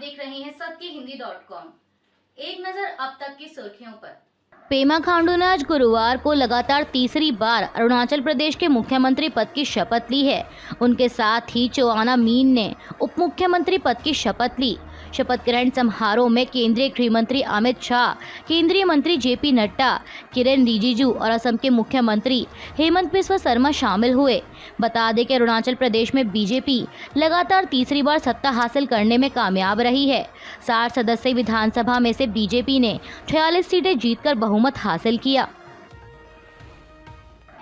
देख रहे हैं सबकीहिंदी.com। एक नजर अब तक की सुर्खियों पर। पेमा खांडू ने आज गुरुवार को लगातार तीसरी बार अरुणाचल प्रदेश के मुख्यमंत्री पद की शपथ ली है। उनके साथ ही जोआना मीन ने उप मुख्यमंत्री पद की शपथ ली। शपथ ग्रहण समारोह में केंद्रीय गृह मंत्री अमित शाह, केंद्रीय मंत्री जेपी नड्डा, किरेन रिजिजू और असम के मुख्यमंत्री हेमंत बिस्वा शर्मा शामिल हुए। बता दें कि अरुणाचल प्रदेश में बीजेपी लगातार तीसरी बार सत्ता हासिल करने में कामयाब रही है। 60 सदस्यीय विधानसभा में से बीजेपी ने 46 सीटें जीतकर बहुमत हासिल किया।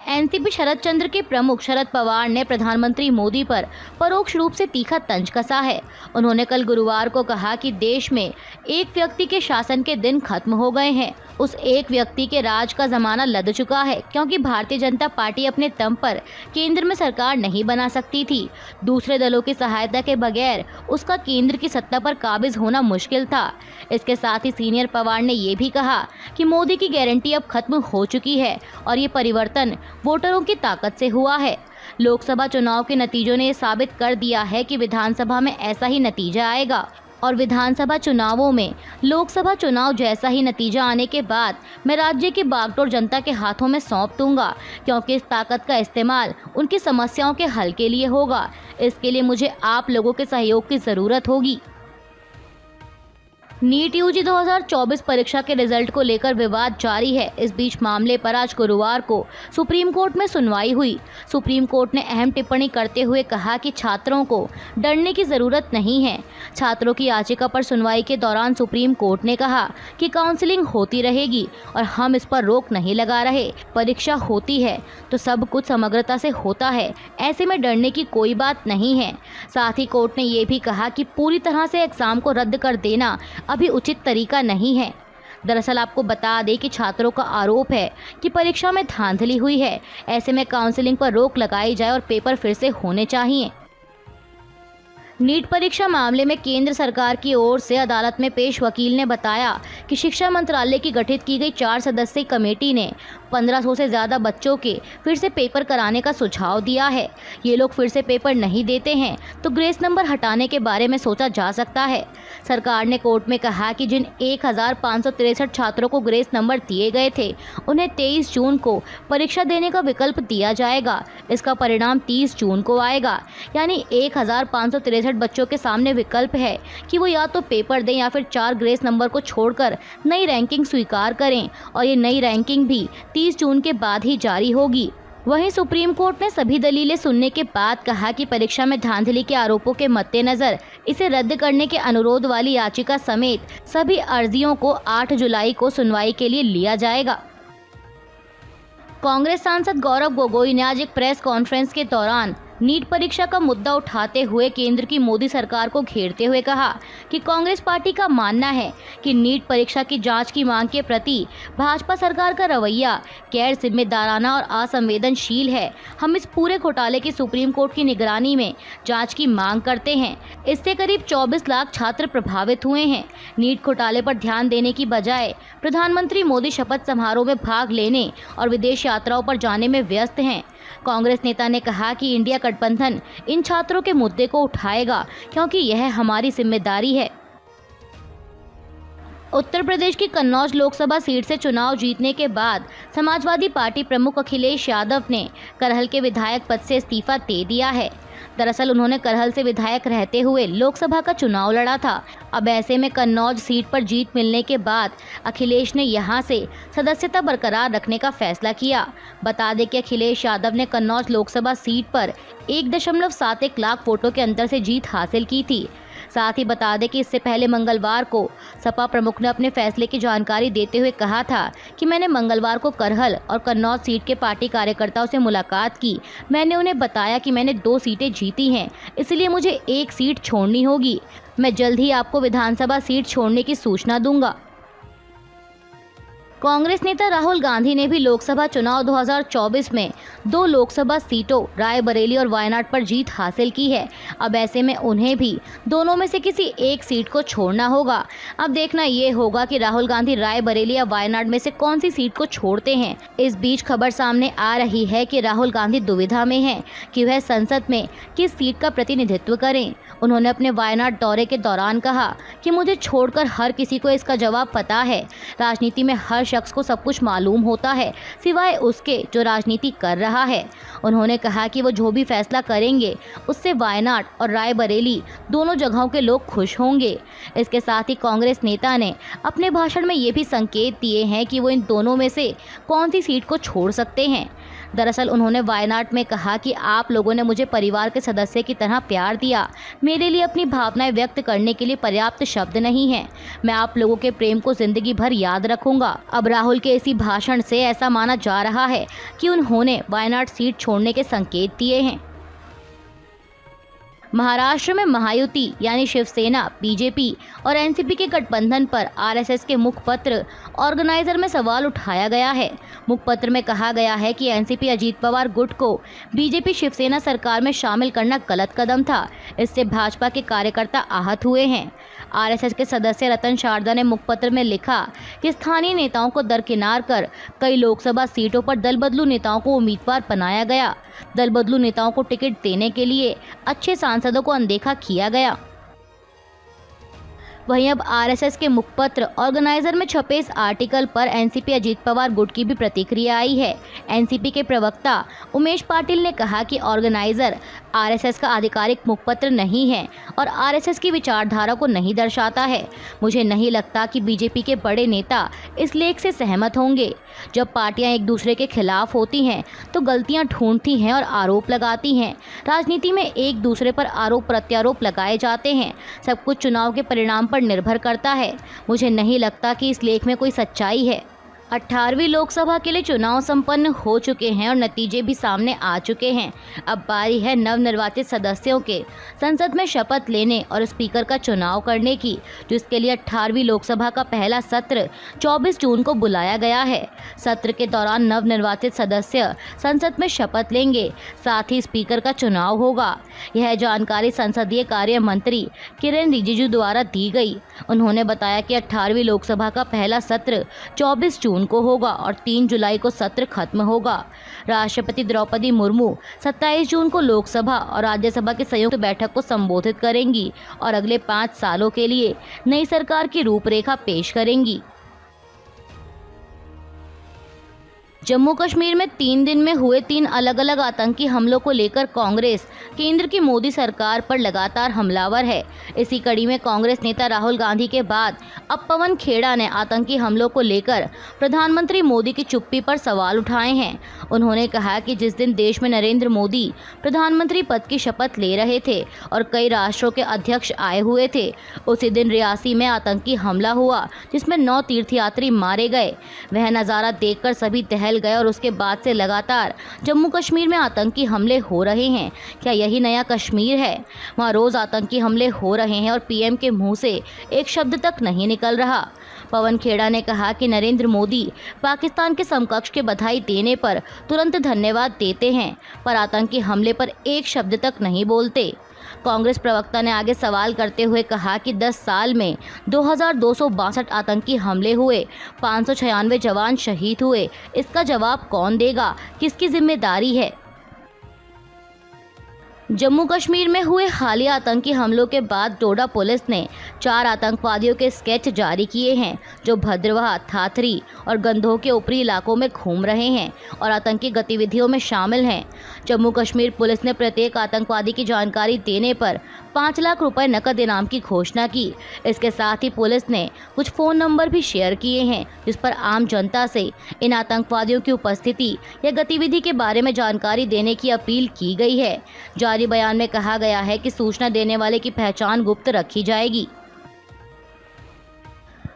एनसीपी शरद चंद्र के प्रमुख शरद पवार ने प्रधानमंत्री मोदी पर परोक्ष रूप से तीखा तंज कसा है। उन्होंने कल गुरुवार को कहा कि देश में एक व्यक्ति के शासन के दिन खत्म हो गए हैं। उस एक व्यक्ति के राज का जमाना लद चुका है, क्योंकि भारतीय जनता पार्टी अपने दम पर केंद्र में सरकार नहीं बना सकती थी। दूसरे दलों की सहायता के बगैर उसका केंद्र की सत्ता पर काबिज होना मुश्किल था। इसके साथ ही सीनियर पवार ने ये भी कहा कि मोदी की गारंटी अब खत्म हो चुकी है और ये परिवर्तन वोटरों की ताकत से हुआ है। लोकसभा चुनाव के नतीजों ने ये साबित कर दिया है कि विधानसभा में ऐसा ही नतीजा आएगा और विधानसभा चुनावों में लोकसभा चुनाव जैसा ही नतीजा आने के बाद मैं राज्य की बागडोर जनता के हाथों में सौंप दूंगा, क्योंकि इस ताकत का इस्तेमाल उनकी समस्याओं के हल के लिए होगा। इसके लिए मुझे आप लोगों के सहयोग की ज़रूरत होगी। नीट यूजी 2024 परीक्षा के रिजल्ट को लेकर विवाद जारी है। इस बीच मामले पर आज गुरुवार को सुप्रीम कोर्ट में सुनवाई हुई। सुप्रीम कोर्ट ने अहम टिप्पणी करते हुए कहा कि छात्रों को डरने की जरूरत नहीं है। छात्रों की याचिका पर सुनवाई के दौरान सुप्रीम कोर्ट ने कहा कि काउंसलिंग होती रहेगी और हम इस पर रोक नहीं लगा रहे। परीक्षा होती है तो सब कुछ समग्रता से होता है, ऐसे में डरने की कोई बात नहीं है। साथ ही कोर्ट ने ये भी कहा कि पूरी तरह से एग्जाम को रद्द कर देना अभी उचित तरीका नहीं है। दरअसल आपको बता दें कि छात्रों का आरोप है कि परीक्षा में धांधली हुई है। ऐसे में काउंसलिंग पर रोक लगाई जाए और पेपर फिर से होने चाहिए। नीट परीक्षा मामले में केंद्र सरकार की ओर से अदालत में पेश वकील ने बताया कि शिक्षा मंत्रालय की गठित की गई 4 सदस्यीय कमेटी ने 1500 से ज़्यादा बच्चों के फिर से पेपर कराने का सुझाव दिया है। ये लोग फिर से पेपर नहीं देते हैं तो ग्रेस नंबर हटाने के बारे में सोचा जा सकता है। सरकार ने कोर्ट में कहा कि जिन 1563 छात्रों को ग्रेस नंबर दिए गए थे, उन्हें 23 जून को परीक्षा देने का विकल्प दिया जाएगा। इसका परिणाम 30 जून को आएगा। यानी 1563 बच्चों के सामने विकल्प है कि वो या तो पेपर दें या फिर 4 ग्रेस नंबर को छोड़कर नई रैंकिंग स्वीकार करें, और ये नई रैंकिंग भी 30 जून के बाद ही जारी होगी। वहीं सुप्रीम कोर्ट ने सभी दलीलें सुनने के बाद कहा कि परीक्षा में धांधली के आरोपों के मद्देनजर इसे रद्द करने के अनुरोध वाली याचिका समेत सभी अर्जियों को 8 जुलाई को सुनवाई के लिए लिया जाएगा। कांग्रेस सांसद गौरव गोगोई ने आज एक प्रेस कॉन्फ्रेंस के दौरान नीट परीक्षा का मुद्दा उठाते हुए केंद्र की मोदी सरकार को घेरते हुए कहा कि कांग्रेस पार्टी का मानना है कि नीट परीक्षा की जांच की मांग के प्रति भाजपा सरकार का रवैया गैर जिम्मेदाराना और असंवेदनशील है। हम इस पूरे घोटाले की सुप्रीम कोर्ट की निगरानी में जांच की मांग करते हैं। इससे करीब 24 लाख छात्र प्रभावित हुए हैं। नीट घोटाले पर ध्यान देने की बजाय प्रधानमंत्री मोदी शपथ समारोह में भाग लेने और विदेश यात्राओं पर जाने में व्यस्त हैं। कांग्रेस नेता ने कहा कि इंडिया गठबंधन इन छात्रों के मुद्दे को उठाएगा, क्योंकि यह हमारी जिम्मेदारी है। उत्तर प्रदेश की कन्नौज लोकसभा सीट से चुनाव जीतने के बाद समाजवादी पार्टी प्रमुख अखिलेश यादव ने करहल के विधायक पद से इस्तीफा दे दिया है। दरअसल उन्होंने करहल से विधायक रहते हुए लोकसभा का चुनाव लड़ा था। अब ऐसे में कन्नौज सीट पर जीत मिलने के बाद अखिलेश ने यहां से सदस्यता बरकरार रखने का फैसला किया। बता दें कि अखिलेश यादव ने कन्नौज लोकसभा सीट पर 1.71 लाख वोटों के अंतर से जीत हासिल की थी। साथ ही बता दें कि इससे पहले मंगलवार को सपा प्रमुख ने अपने फैसले की जानकारी देते हुए कहा था कि मैंने मंगलवार को करहल और कन्नौज सीट के पार्टी कार्यकर्ताओं से मुलाकात की। मैंने उन्हें बताया कि मैंने 2 सीटें जीती हैं, इसलिए मुझे 1 सीट छोड़नी होगी। मैं जल्द ही आपको विधानसभा सीट छोड़ने की सूचना दूंगा। कांग्रेस नेता राहुल गांधी ने भी लोकसभा चुनाव 2024 में 2 लोकसभा सीटों रायबरेली और वायनाड पर जीत हासिल की है। अब ऐसे में उन्हें भी दोनों में से किसी एक सीट को छोड़ना होगा। अब देखना ये होगा कि राहुल गांधी रायबरेली या वायनाड में से कौन सी सीट को छोड़ते हैं। इस बीच खबर सामने आ रही है कि राहुल गांधी दुविधा में हैं कि वह संसद में किस सीट का प्रतिनिधित्व करें। उन्होंने अपने वायनाड दौरे के दौरान कहा कि मुझे छोड़कर हर किसी को इसका जवाब पता है। राजनीति में हर शख्स को सब कुछ मालूम होता है सिवाय उसके जो राजनीति कर रहा है। उन्होंने कहा कि वो जो भी फैसला करेंगे उससे वायनाड और रायबरेली दोनों जगहों के लोग खुश होंगे। इसके साथ ही कांग्रेस नेता ने अपने भाषण में ये भी संकेत दिए हैं कि वो इन दोनों में से कौन सी सीट को छोड़ सकते हैं। दरअसल उन्होंने वायनाड में कहा कि आप लोगों ने मुझे परिवार के सदस्य की तरह प्यार दिया। मेरे लिए अपनी भावनाएं व्यक्त करने के लिए पर्याप्त शब्द नहीं हैं। मैं आप लोगों के प्रेम को जिंदगी भर याद रखूंगा। अब राहुल के इसी भाषण से ऐसा माना जा रहा है कि उन्होंने वायनाड सीट छोड़ने के संकेत दिए हैं। महाराष्ट्र में महायुति यानी शिवसेना, बीजेपी और एनसीपी के गठबंधन पर आरएसएस के मुखपत्र ऑर्गेनाइजर में सवाल उठाया गया है। मुखपत्र में कहा गया है कि एनसीपी अजीत पवार गुट को बीजेपी शिवसेना सरकार में शामिल करना गलत कदम था। इससे भाजपा के कार्यकर्ता आहत हुए हैं। आरएसएस के सदस्य रतन शारदा ने मुखपत्र में लिखा कि स्थानीय नेताओं को दरकिनार कर कई लोकसभा सीटों पर दल बदलू नेताओं को उम्मीदवार बनाया गया। दल बदलू नेताओं को टिकट देने के लिए अच्छे सांसदों को अनदेखा किया गया। वहीं अब आरएसएस के मुखपत्र ऑर्गेनाइजर में छपे इस आर्टिकल पर एनसीपी अजीत पवार गुट की भी प्रतिक्रिया आई है। एनसीपी के प्रवक्ता उमेश पाटिल ने कहा कि ऑर्गेनाइजर आरएसएस का आधिकारिक मुखपत्र नहीं है और आरएसएस की विचारधारा को नहीं दर्शाता है। मुझे नहीं लगता कि बीजेपी के बड़े नेता इस लेख से सहमत होंगे। जब पार्टियां एक दूसरे के खिलाफ होती हैं तो गलतियां ढूंढती हैं और आरोप लगाती हैं। राजनीति में एक दूसरे पर आरोप प्रत्यारोप लगाए जाते हैं। सब कुछ चुनाव के परिणाम पर निर्भर करता है। मुझे नहीं लगता कि इस लेख में कोई सच्चाई है। 18वीं लोकसभा के लिए चुनाव संपन्न हो चुके हैं और नतीजे भी सामने आ चुके हैं। अब बारी है नवनिर्वाचित सदस्यों के संसद में शपथ लेने और स्पीकर का चुनाव करने की, जिसके लिए 18वीं लोकसभा का पहला सत्र 24 जून को बुलाया गया है। सत्र के दौरान नवनिर्वाचित सदस्य संसद में शपथ लेंगे, साथ ही स्पीकर का चुनाव होगा। यह जानकारी संसदीय कार्य मंत्री किरेन रिजिजू द्वारा दी गई। उन्होंने बताया कि 18वीं लोकसभा का पहला सत्र 24 जून को होगा और 3 जुलाई को सत्र खत्म होगा। राष्ट्रपति द्रौपदी मुर्मू 27 जून को लोकसभा और राज्यसभा की संयुक्त बैठक को संबोधित करेंगी और अगले 5 सालों के लिए नई सरकार की रूपरेखा पेश करेंगी। जम्मू कश्मीर में 3 दिन में हुए 3 अलग अलग आतंकी हमलों को लेकर कांग्रेस केंद्र की मोदी सरकार पर लगातार हमलावर है। इसी कड़ी में कांग्रेस नेता राहुल गांधी के बाद अब पवन खेड़ा ने आतंकी हमलों को लेकर प्रधानमंत्री मोदी की चुप्पी पर सवाल उठाए हैं। उन्होंने कहा कि जिस दिन देश में नरेंद्र मोदी प्रधानमंत्री पद की शपथ ले रहे थे और कई राष्ट्रों के अध्यक्ष आए हुए थे, उसी दिन रियासी में आतंकी हमला हुआ जिसमें 9 तीर्थयात्री मारे गए। वह नज़ारा देखकर सभी दहल गए और उसके बाद से लगातार जम्मू कश्मीर में आतंकी हमले हो रहे हैं। क्या यही नया कश्मीर है? वहाँ रोज आतंकी हमले हो रहे हैं और पीएम के मुंह से एक शब्द तक नहीं निकल रहा। पवन खेड़ा ने कहा कि नरेंद्र मोदी पाकिस्तान के समकक्ष के बधाई देने पर तुरंत धन्यवाद देते हैं, पर आतंकी हमले पर एक शब्द तक नहीं बोलते। कांग्रेस प्रवक्ता ने आगे सवाल करते हुए कहा कि 10 साल में 2262 आतंकी हमले हुए, 596 जवान शहीद हुए। इसका जवाब कौन देगा? किसकी जिम्मेदारी है? जम्मू कश्मीर में हुए हालिया आतंकी हमलों के बाद डोडा पुलिस ने 4 आतंकवादियों के स्केच जारी किए हैं जो भद्रवाह, थाथरी और गंधोह के ऊपरी इलाकों में घूम रहे हैं और आतंकी गतिविधियों में शामिल हैं। जम्मू कश्मीर पुलिस ने प्रत्येक आतंकवादी की जानकारी देने पर 5 लाख रुपए नकद इनाम की घोषणा की। इसके साथ ही पुलिस ने कुछ फ़ोन नंबर भी शेयर किए हैं जिस पर आम जनता से इन आतंकवादियों की उपस्थिति या गतिविधि के बारे में जानकारी देने की अपील की गई है। जारी बयान में कहा गया है कि सूचना देने वाले की पहचान गुप्त रखी जाएगी।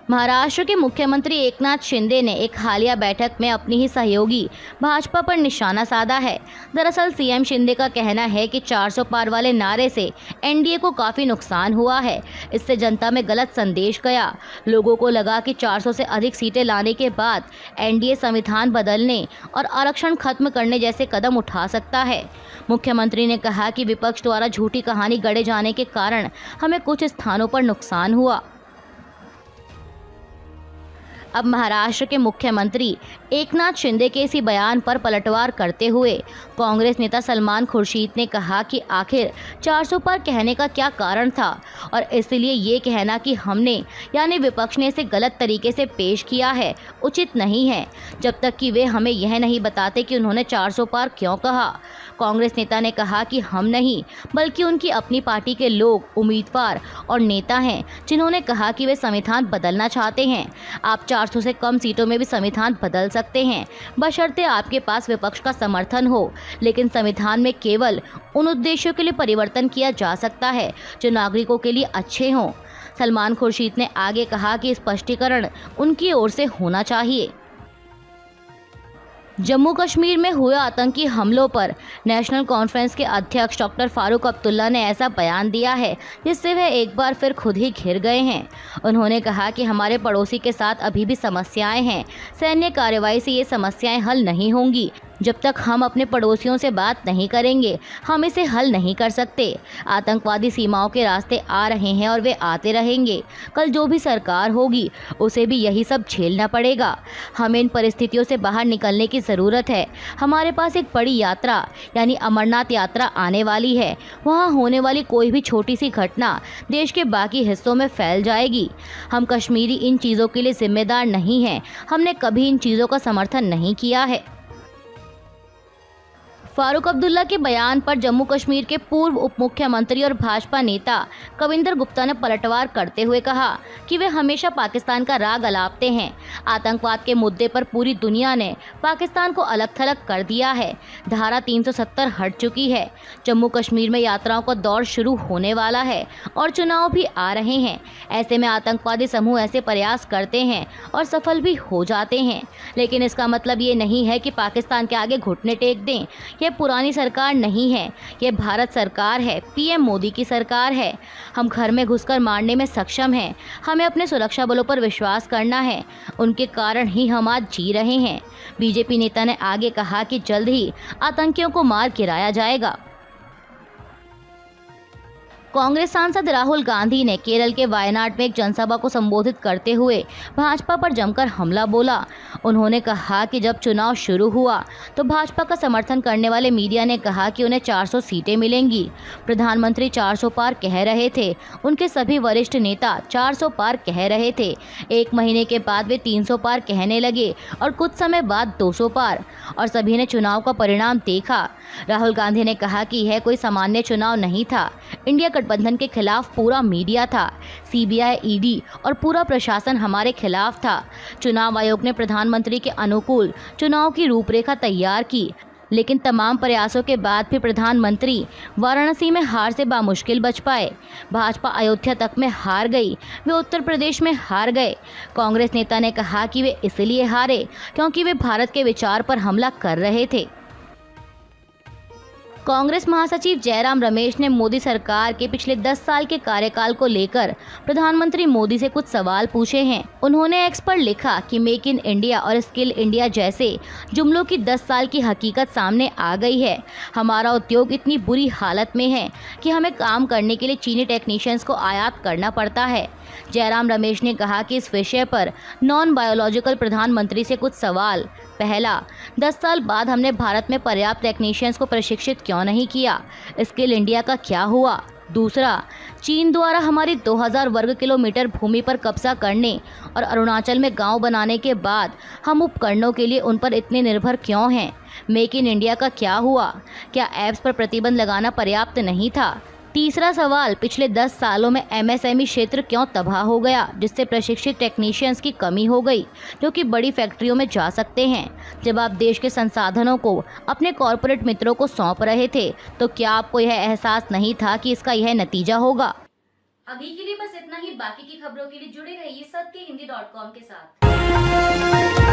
महाराष्ट्र के मुख्यमंत्री एकनाथ शिंदे ने एक हालिया बैठक में अपनी ही सहयोगी भाजपा पर निशाना साधा है। दरअसल सीएम शिंदे का कहना है कि 400 पार वाले नारे से एनडीए को काफ़ी नुकसान हुआ है। इससे जनता में गलत संदेश गया। लोगों को लगा कि 400 से अधिक सीटें लाने के बाद एनडीए संविधान बदलने और आरक्षण खत्म करने जैसे कदम उठा सकता है। मुख्यमंत्री ने कहा कि विपक्ष द्वारा झूठी कहानी गढ़े जाने के कारण हमें कुछ स्थानों पर नुकसान हुआ। अब महाराष्ट्र के मुख्यमंत्री एकनाथ शिंदे के इसी बयान पर पलटवार करते हुए कांग्रेस नेता सलमान खुर्शीद ने कहा कि आखिर 400 पार कहने का क्या कारण था और इसलिए ये कहना कि हमने यानी विपक्ष ने इसे गलत तरीके से पेश किया है उचित नहीं है, जब तक कि वे हमें यह नहीं बताते कि उन्होंने 400 पार क्यों कहा। कांग्रेस नेता ने कहा कि हम नहीं बल्कि उनकी अपनी पार्टी के लोग, उम्मीदवार और नेता हैं जिन्होंने कहा कि वे संविधान बदलना चाहते हैं। आप 400 से कम सीटों में भी संविधान बदल सकते हैं, बशर्ते आपके पास विपक्ष का समर्थन हो, लेकिन संविधान में केवल उन उद्देश्यों के लिए परिवर्तन किया जा सकता है जो नागरिकों के लिए अच्छे हों। सलमान खुर्शीद ने आगे कहा कि स्पष्टीकरण उनकी ओर से होना चाहिए। जम्मू कश्मीर में हुए आतंकी हमलों पर नेशनल कॉन्फ्रेंस के अध्यक्ष डॉक्टर फारूक अब्दुल्ला ने ऐसा बयान दिया है जिससे वह एक बार फिर खुद ही घिर गए हैं। उन्होंने कहा कि हमारे पड़ोसी के साथ अभी भी समस्याएं हैं। सैन्य कार्रवाई से ये समस्याएं हल नहीं होंगी। जब तक हम अपने पड़ोसियों से बात नहीं करेंगे हम इसे हल नहीं कर सकते। आतंकवादी सीमाओं के रास्ते आ रहे हैं और वे आते रहेंगे। कल जो भी सरकार होगी उसे भी यही सब झेलना पड़ेगा। हमें इन परिस्थितियों से बाहर निकलने की ज़रूरत है। हमारे पास एक बड़ी यात्रा यानी अमरनाथ यात्रा आने वाली है। वहाँ होने वाली कोई भी छोटी सी घटना देश के बाकी हिस्सों में फैल जाएगी। हम कश्मीरी इन चीज़ों के लिए जिम्मेदार नहीं हैं। हमने कभी इन चीज़ों का समर्थन नहीं किया है। फारूक अब्दुल्ला के बयान पर जम्मू कश्मीर के पूर्व उप मुख्यमंत्री और भाजपा नेता कविंदर गुप्ता ने पलटवार करते हुए कहा कि वे हमेशा पाकिस्तान का राग अलापते हैं। आतंकवाद के मुद्दे पर पूरी दुनिया ने पाकिस्तान को अलग थलग कर दिया है। धारा 370 हट चुकी है। जम्मू कश्मीर में यात्राओं का दौर शुरू होने वाला है और चुनाव भी आ रहे हैं। ऐसे में आतंकवादी समूह ऐसे प्रयास करते हैं और सफल भी हो जाते हैं, लेकिन इसका मतलब ये नहीं है कि पाकिस्तान के आगे घुटने टेक दें। यह पुरानी सरकार नहीं है, यह भारत सरकार है, पीएम मोदी की सरकार है। हम घर में घुसकर मारने में सक्षम हैं। हमें अपने सुरक्षा बलों पर विश्वास करना है। उनके कारण ही हम आज जी रहे हैं। बीजेपी नेता ने आगे कहा कि जल्द ही आतंकियों को मार गिराया जाएगा। कांग्रेस सांसद राहुल गांधी ने केरल के वायनाड में एक जनसभा को संबोधित करते हुए भाजपा पर जमकर हमला बोला। उन्होंने कहा कि जब चुनाव शुरू हुआ तो भाजपा का समर्थन करने वाले मीडिया ने कहा कि उन्हें 400 सीटें मिलेंगी। प्रधानमंत्री 400 पार कह रहे थे। उनके सभी वरिष्ठ नेता 400 पार कह रहे थे। एक महीने के बाद वे 300 पार कहने लगे और कुछ समय बाद 200 पार, और सभी ने चुनाव का परिणाम देखा। राहुल गांधी ने कहा कि यह कोई सामान्य चुनाव नहीं था। इंडिया गठबंधन के खिलाफ पूरा मीडिया था। सीबीआई, ईडी और पूरा प्रशासन हमारे खिलाफ था। चुनाव आयोग ने प्रधानमंत्री के अनुकूल चुनाव की रूपरेखा तैयार की, लेकिन तमाम प्रयासों के बाद भी प्रधानमंत्री वाराणसी में हार से बामुश्किल बच पाए। भाजपा अयोध्या तक में हार गई, वे उत्तर प्रदेश में हार गए। कांग्रेस नेता ने कहा कि वे इसलिए हारे क्योंकि वे भारत के विचार पर हमला कर रहे थे। कांग्रेस महासचिव जयराम रमेश ने मोदी सरकार के पिछले 10 साल के कार्यकाल को लेकर प्रधानमंत्री मोदी से कुछ सवाल पूछे हैं। उन्होंने एक्स पर लिखा कि मेक इन इंडिया और स्किल इंडिया जैसे जुमलों की 10 साल की हकीकत सामने आ गई है। हमारा उद्योग इतनी बुरी हालत में है कि हमें काम करने के लिए चीनी टेक्नीशियंस को आयात करना पड़ता है। जयराम रमेश ने कहा कि इस विषय पर नॉन बायोलॉजिकल प्रधानमंत्री से कुछ सवाल। पहला, 10 साल बाद हमने भारत में पर्याप्त टेक्नीशियंस को प्रशिक्षित क्यों नहीं किया? स्किल इंडिया का क्या हुआ? दूसरा, चीन द्वारा हमारी 2000 वर्ग किलोमीटर भूमि पर कब्जा करने और अरुणाचल में गांव बनाने के बाद हम उपकरणों के लिए उन पर इतने निर्भर क्यों हैं? मेक इन इंडिया का क्या हुआ? क्या ऐप्स पर प्रतिबंध लगाना पर्याप्त नहीं था? तीसरा सवाल, पिछले 10 सालों में एमएसएमई क्षेत्र क्यों तबाह हो गया, जिससे प्रशिक्षित टेक्नीशियंस की कमी हो गई जो कि बड़ी फैक्ट्रियों में जा सकते हैं। जब आप देश के संसाधनों को अपने कॉरपोरेट मित्रों को सौंप रहे थे तो क्या आपको यह एहसास नहीं था कि इसका यह नतीजा होगा? अभी के लिए बस इतना ही। बाकी की खबरों के लिए जुड़े रहिए सत्य हिंदी .com के साथ।